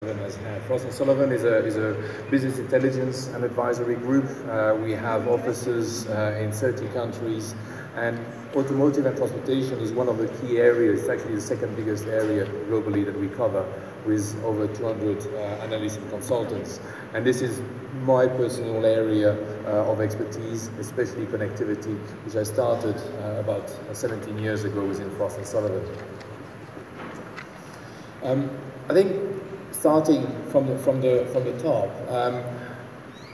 has had. Frost & Sullivan is a business intelligence and advisory group. We have offices in 30 countries, and automotive and transportation is one of the key areas. It's actually the second biggest area globally that we cover, with over 200 analysts and consultants. And this is my personal area of expertise, especially connectivity, which I started about 17 years ago within Frost & Sullivan. I think starting from the top,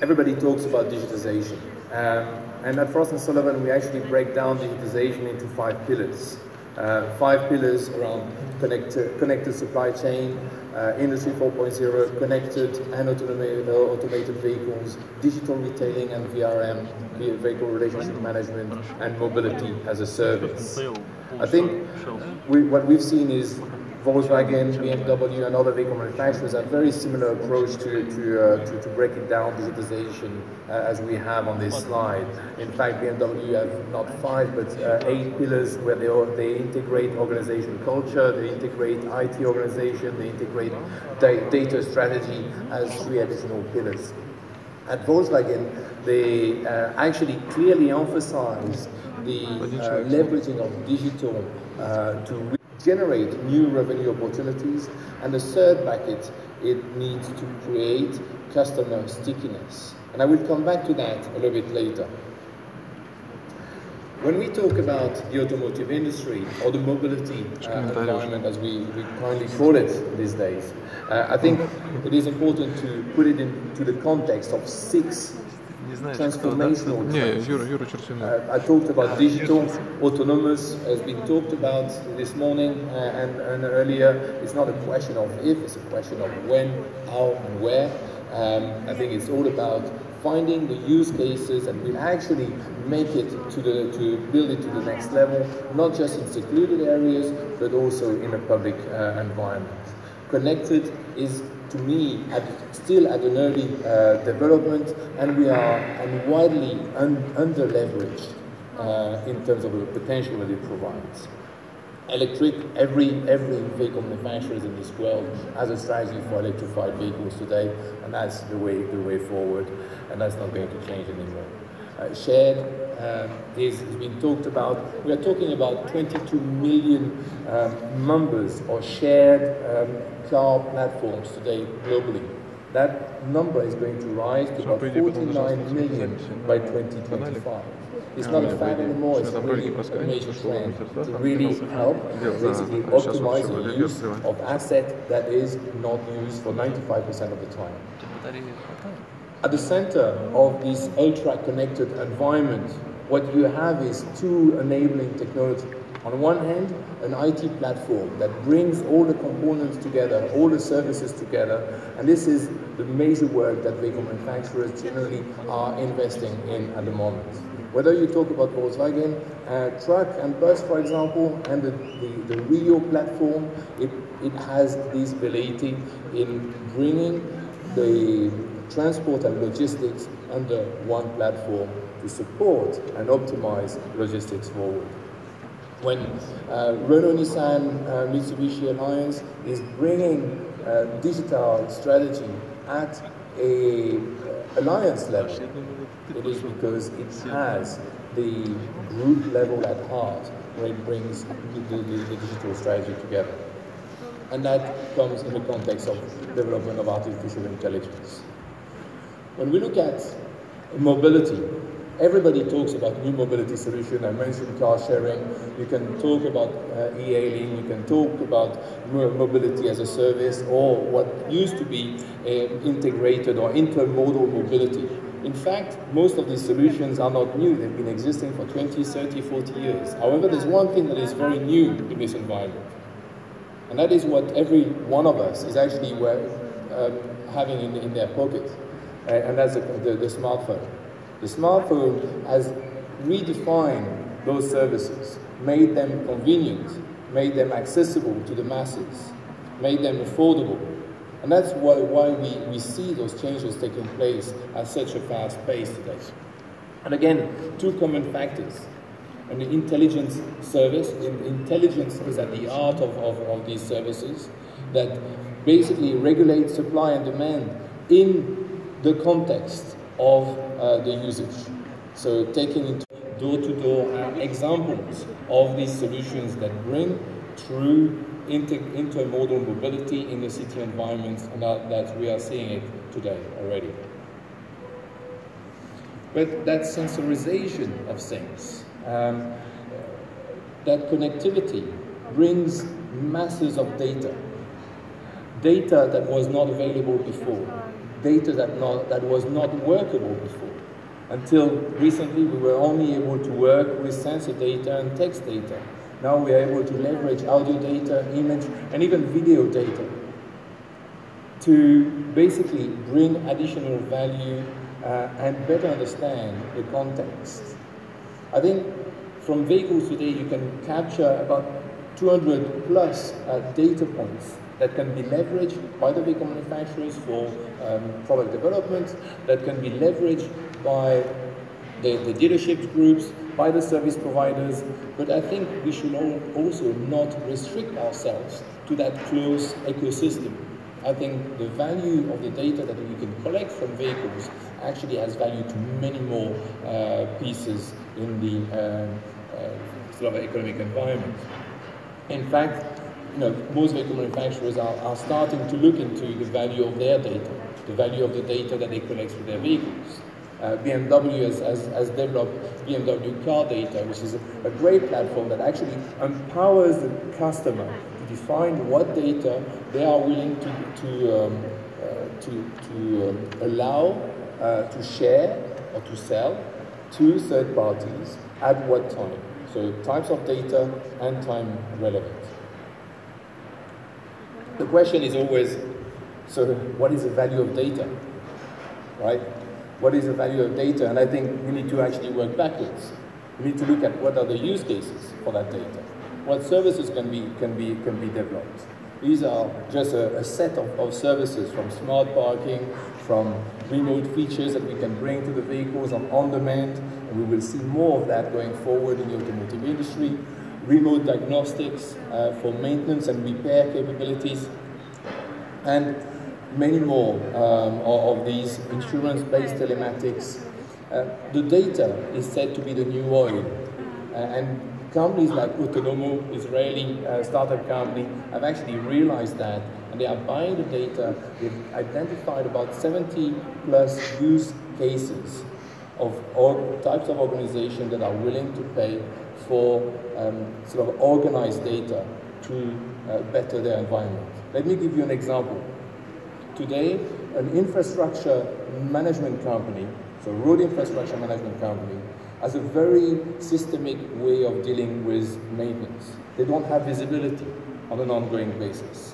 everybody talks about digitization. And at Frost & Sullivan, we actually break down digitization into 5 pillars. 5 pillars around connected supply chain, Industry 4.0, connected and automated vehicles, digital retailing and VRM, vehicle relationship management, and mobility as a service. I think what we've seen is Volkswagen, BMW, and other vehicle manufacturers have very similar approach to breaking down digitization as we have on this slide. In fact, BMW have not 5 but 8 pillars where they integrate organization culture, they integrate IT organization, they integrate data strategy as 3 additional pillars. At Volkswagen, they actually clearly emphasize the leveraging of digital to generate new revenue opportunities, and the third bucket, it needs to create customer stickiness. And I will come back to that a little bit later. When we talk about the automotive industry, or the mobility environment as we kindly call it these days, I think it is important to put it into the context of 6 transformational trends. I talked about digital, autonomous has been talked about this morning and earlier. It's not a question of if, it's a question of when, how, and where. I think it's all about finding the use cases, and we'll actually make it to build it to the next level, not just in secluded areas, but also in a public environment. Connected is, to me, still at an early development, and we are widely under-leveraged in terms of the potential that it provides. Electric, every vehicle manufacturer in this world has a strategy for electrified vehicles today, and that's the way forward, and that's not going to change anymore. Shared has been talked about. We are talking about 22 million members or shared car platforms today globally. That number is going to rise to about 49 million by 2025. It's not a fad anymore, it's really a major trend to really help basically optimize the use of asset that is not used for 95% of the time. At the center of this ultra-connected environment, what you have is 2 enabling technology. On one hand, an IT platform that brings all the components together, all the services together, and this is the major work that vehicle manufacturers generally are investing in at the moment. Whether you talk about Volkswagen, truck and bus, for example, and the Rio platform, it has this ability in bringing the transport and logistics under one platform to support and optimize logistics forward. When Renault, Nissan, Mitsubishi Alliance is bringing digital strategy at a alliance level, it is because it has the group level at heart, where it brings the digital strategy together. And that comes in the context of development of artificial intelligence. When we look at mobility, everybody talks about new mobility solution. I mentioned car sharing. You can talk about e-hailing. You can talk about mobility as a service, or what used to be integrated or intermodal mobility. In fact, most of these solutions are not new. They've been existing for 20, 30, 40 years. However, there's one thing that is very new in this environment, and that is what every one of us is actually having in their pocket, and that's the smartphone. The smartphone has redefined those services, made them convenient, made them accessible to the masses, made them affordable. And that's why we see those changes taking place at such a fast pace today. And again, 2 common factors. An intelligence service, intelligence is at the heart of these services, that basically regulate supply and demand in the context of the usage. So taking into door-to-door examples of these solutions that bring true intermodal mobility in the city environments, and that we are seeing it today already. But that sensorization of things, that connectivity brings masses of data that was not available before, data that was not workable before. Until recently, we were only able to work with sensor data and text data. Now we are able to leverage audio data, image, and even video data to basically bring additional value and better understand the context. I think from vehicles today, you can capture about 200 plus data points that can be leveraged by the vehicle manufacturers for product development, that can be leveraged by the dealerships groups, by the service providers. But I think we should also not restrict ourselves to that closed ecosystem. I think the value of the data that we can collect from vehicles actually has value to many more pieces in the sort of economic environment. In fact, most vehicle manufacturers are starting to look into the value of their data, the value of the data that they collect with their vehicles. BMW has developed BMW car data, which is a great platform that actually empowers the customer to define what data they are willing to allow to share or to sell to third parties at what time. So types of data and time relevant. The question is always, so what is the value of data, right? What is the value of data? And I think we need to actually work backwards. We need to look at what are the use cases for that data. What services can be developed. These are just a set of services, from smart parking, from remote features that we can bring to the vehicles on demand, and we will see more of that going forward in the automotive industry. Remote diagnostics for maintenance and repair capabilities, and many more of these insurance-based telematics. The data is said to be the new oil, and companies like Automotive, Israeli startup company, have actually realized that, and they are buying the data. They've identified about 70 plus use cases of all types of organizations that are willing to pay for sort of organized data to better their environment. Let me give you an example. Today, an infrastructure management company, so road infrastructure management company, has a very systemic way of dealing with maintenance. They don't have visibility on an ongoing basis.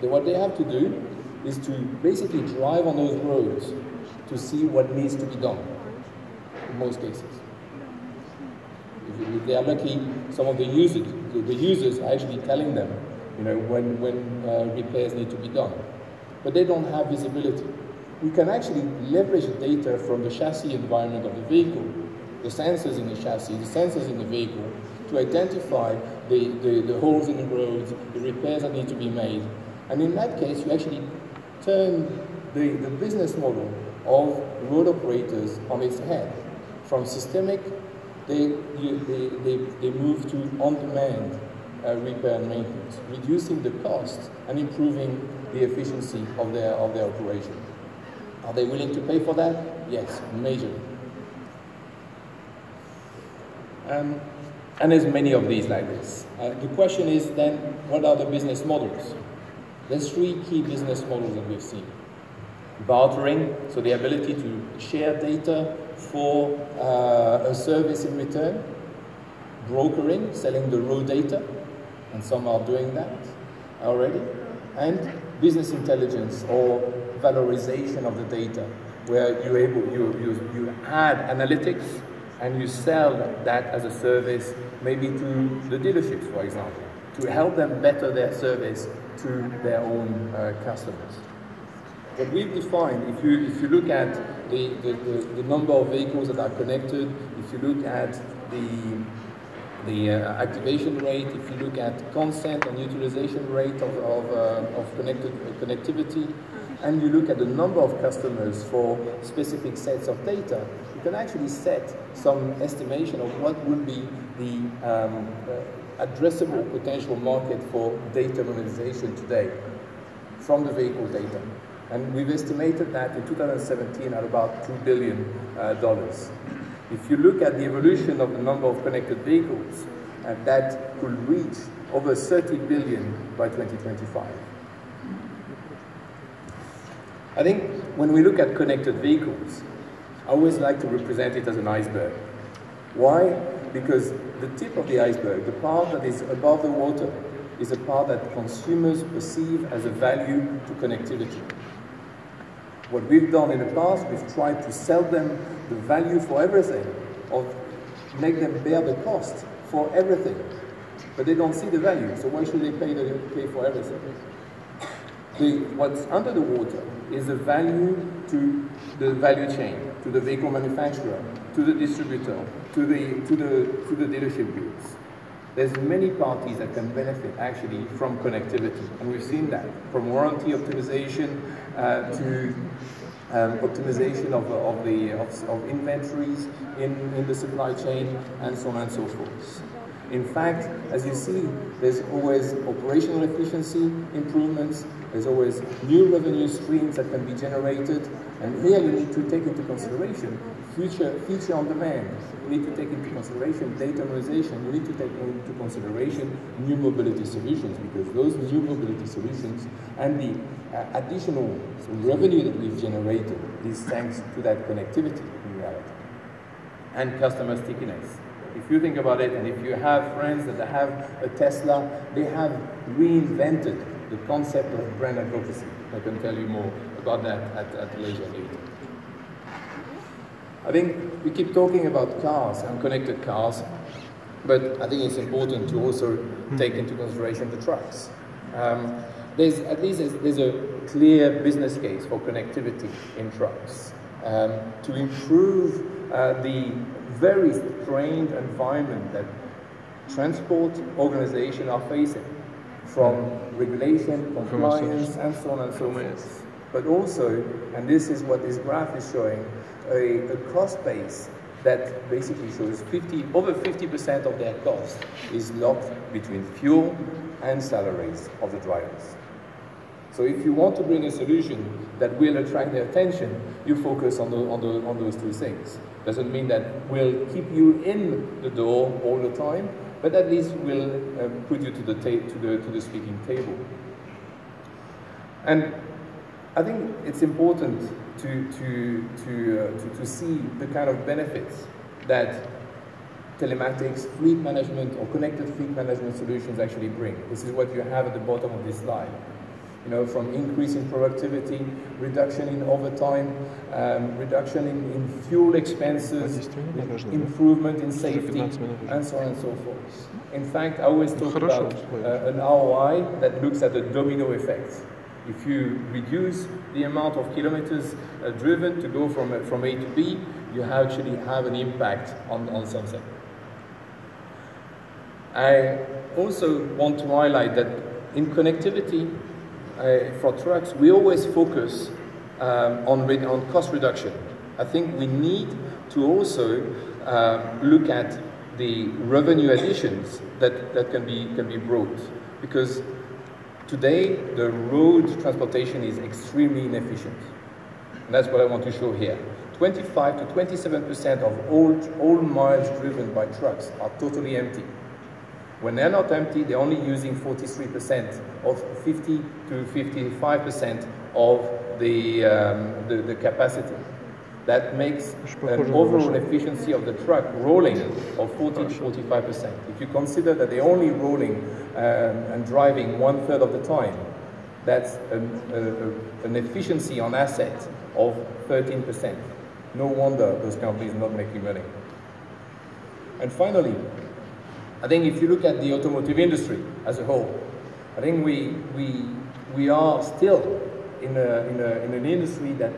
What they have to do is to basically drive on those roads to see what needs to be done, in most cases. If they are lucky, some of the users are actually telling them, when repairs need to be done. But they don't have visibility. We can actually leverage the data from the chassis environment of the vehicle, the sensors in the chassis, the sensors in the vehicle, to identify the holes in the roads, the repairs that need to be made. And in that case, you actually turn the business model of road operators on its head. From systemic, they move to on-demand repair and maintenance, reducing the cost and improving the efficiency of their operation. Are they willing to pay for that? Yes, majorly. And there's many of these like this. The question is then, what are the business models? There's three key business models that we've seen. Bartering, so the ability to share data for a service in return. Brokering, selling the raw data, and some are doing that already. And business intelligence, or valorization of the data, where you add analytics and you sell that as a service, maybe to the dealerships, for example, to help them better their service to their own customers. What we've defined, if you look at the number of vehicles that are connected, if you look at the the activation rate, if you look at consent and utilization rate of connectivity, and you look at the number of customers for specific sets of data, you can actually set some estimation of what would be the addressable potential market for data monetization today from the vehicle data. And we've estimated that in 2017 at about $2 billion. If you look at the evolution of the number of connected vehicles, that could reach over 30 billion by 2025. I think when we look at connected vehicles, I always like to represent it as an iceberg. Why? Because the tip of the iceberg, the part that is above the water, is a part that consumers perceive as a value to connectivity. What we've done in the past, we've tried to sell them the value for everything, or make them bear the cost for everything. But they don't see the value, so why should they pay for everything? What's under the water is the value to the value chain, to the vehicle manufacturer, to the distributor, to the dealership groups. There's many parties that can benefit actually from connectivity, and we've seen that from warranty optimization to optimization of inventories in the supply chain, and so on and so forth. In fact, as you see, there's always operational efficiency improvements, there's always new revenue streams that can be generated, and here you need to take into consideration feature on demand. You need to take into consideration data monetization. You need to take into consideration new mobility solutions, because those new mobility solutions and the additional revenue that we've generated is thanks to that connectivity in reality. And customer stickiness. If you think about it, and if you have friends that have a Tesla, they have reinvented the concept of brand advocacy. I can tell you more about that at leisure later. I think we keep talking about cars and connected cars, but I think it's important to also take into consideration the trucks. There's a clear business case for connectivity in trucks to improve the very strained environment that transport organizations are facing, from regulation, compliance, and so on and so forth. But also, and this is what this graph is showing, a cost base that basically shows over 50% of their cost is locked between fuel and salaries of the drivers. So if you want to bring a solution that will attract their attention, you focus on those two things. Doesn't mean that we'll keep you in the door all the time, but at least we'll put you to the speaking table. And I think it's important to see the kind of benefits that telematics, fleet management, or connected fleet management solutions actually bring. This is what you have at the bottom of this slide. You know, from increase in productivity, reduction in overtime, reduction in fuel expenses, improvement in safety, and so on and so forth. In fact, I always talk about an ROI that looks at the domino effect. If you reduce the amount of kilometers driven to go from A to B, you actually have an impact on something. I also want to highlight that in connectivity, for trucks, we always focus on cost reduction. I think we need to also look at the revenue additions that can be brought, because today the road transportation is extremely inefficient. And that's what I want to show here. 25 to 27% of all miles driven by trucks are totally empty. When they're not empty, they're only using 43% of 50 to 55% of the capacity. That makes an overall efficiency of the truck rolling of 40 to 45%. If you consider that they're only rolling and driving 1/3 of the time, that's an efficiency on assets of 13%. No wonder those companies are not making money. And finally, I think if you look at the automotive industry as a whole, I think we are still in an industry that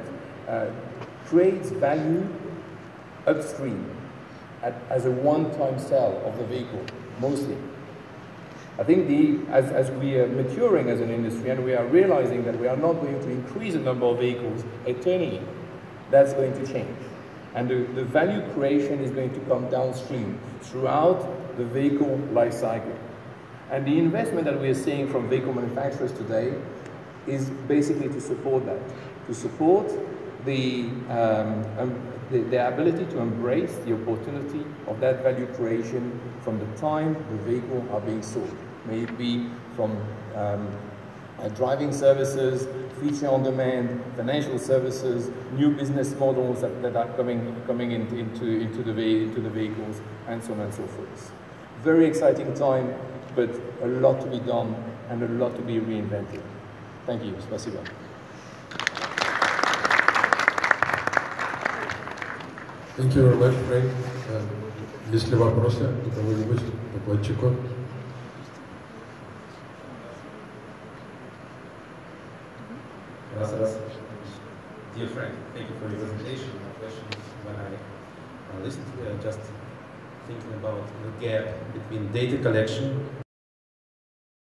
creates value upstream. as a one-time sale of the vehicle, mostly. I think as we are maturing as an industry and we are realizing that we are not going to increase the number of vehicles eternally, that's going to change. And the value creation is going to come downstream throughout the vehicle life cycle. And the investment that we are seeing from vehicle manufacturers today is basically to support that, to support the ability to embrace the opportunity of that value creation from the time the vehicle are being sold. May it be from driving services, feature on demand, financial services, new business models that are coming into the vehicles, and so on and so forth. Very exciting time, but a lot to be done and a lot to be reinvented. Thank you. Спасибо. Thank you very much, Frank. Есть ли вопросы у кого-нибудь, докладчику? Раз. Dear Frank, thank you for your presentation. My question is, when I listened to it, just thinking about the gap between data collection